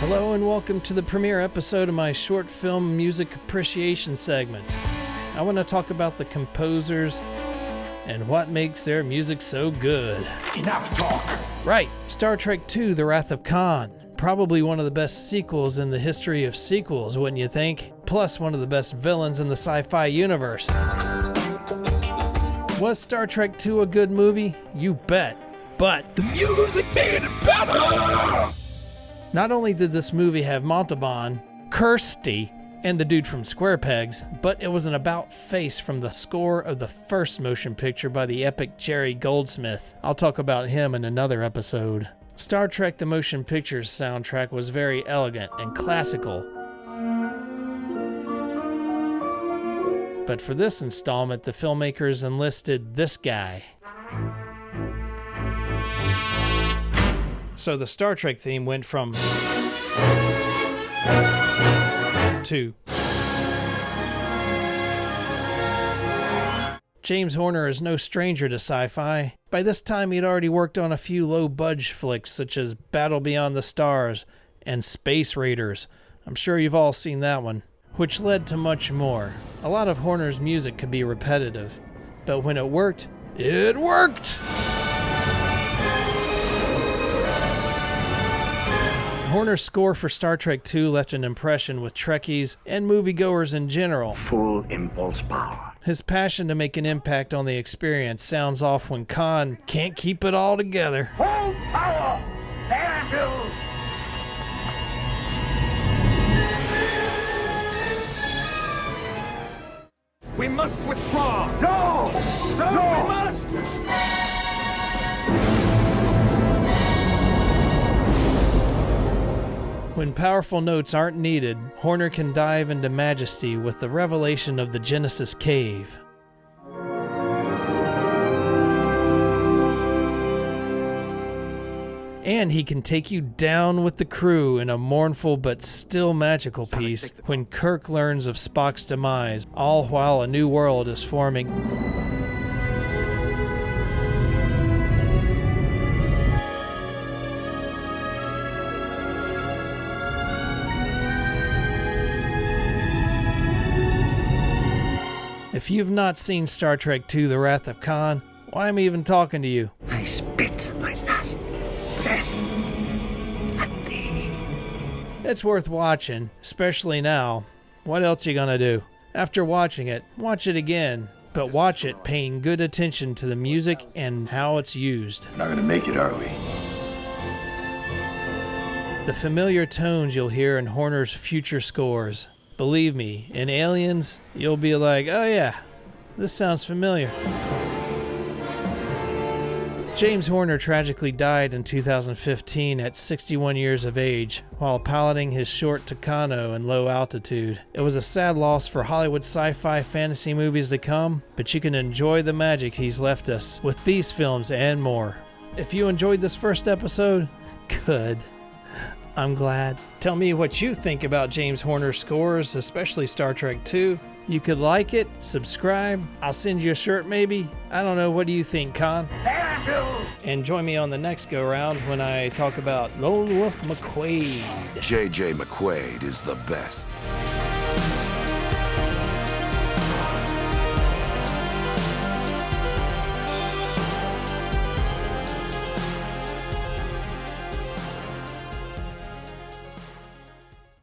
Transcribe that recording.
Hello and welcome to the premiere episode of my short film music appreciation segments. I want to talk about the composers and what makes their music so good. Enough talk! Right, Star Trek II: The Wrath of Khan. Probably one of the best sequels in the history of sequels, wouldn't you think? Plus one of the best villains in the sci-fi universe. Was Star Trek II a good movie? You bet. But The music made it better! not only did this movie have Montalban, Kirsty, and the dude from Square Pegs, but it was an about-face from the score of the first motion picture by the epic Jerry Goldsmith. I'll talk about him in another episode. Star Trek the Motion Pictures soundtrack was very elegant and classical. But for this installment, the filmmakers enlisted this guy. So the Star Trek theme went from to. James Horner is no stranger to sci-fi. By this time, he'd already worked on a few low-budget flicks such as Battle Beyond the Stars and Space Raiders. I'm sure you've all seen that one, which led to much more. A lot of Horner's music could be repetitive, but when it worked, it worked! Horner's score for Star Trek II left an impression with Trekkies and moviegoers in general. Full impulse power. His passion to make an impact on the experience sounds off when Khan can't keep it all together. Full power! There We must withdraw! No! No! We must! When powerful notes aren't needed, Horner can dive into majesty with the revelation of the Genesis Cave. And he can take you down with the crew in a mournful but still magical piece when Kirk learns of Spock's demise, all while a new world is forming. If you've not seen Star Trek II: The Wrath of Khan, why am I even talking to you? I spit my last breath at thee. It's worth watching, especially now. What else you gonna do? After watching it, watch it again, but watch it paying good attention to the music and how it's used. Not gonna make it, are we? The familiar tones you'll hear in Horner's future scores. Believe me, in Aliens, you'll be like, oh yeah, this sounds familiar. James Horner tragically died in 2015 at 61 years of age while piloting his short Tucano in low altitude. It was a sad loss for Hollywood sci-fi fantasy movies to come, but you can enjoy the magic he's left us with these films and more. If you enjoyed this first episode, good. I'm glad. Tell me what you think about James Horner's scores, especially Star Trek II. You could like it, subscribe, I'll send you a shirt maybe. I don't know, what do you think, Con? And join me on the next go-round when I talk about Lone Wolf McQuaid. J.J. McQuaid is the best.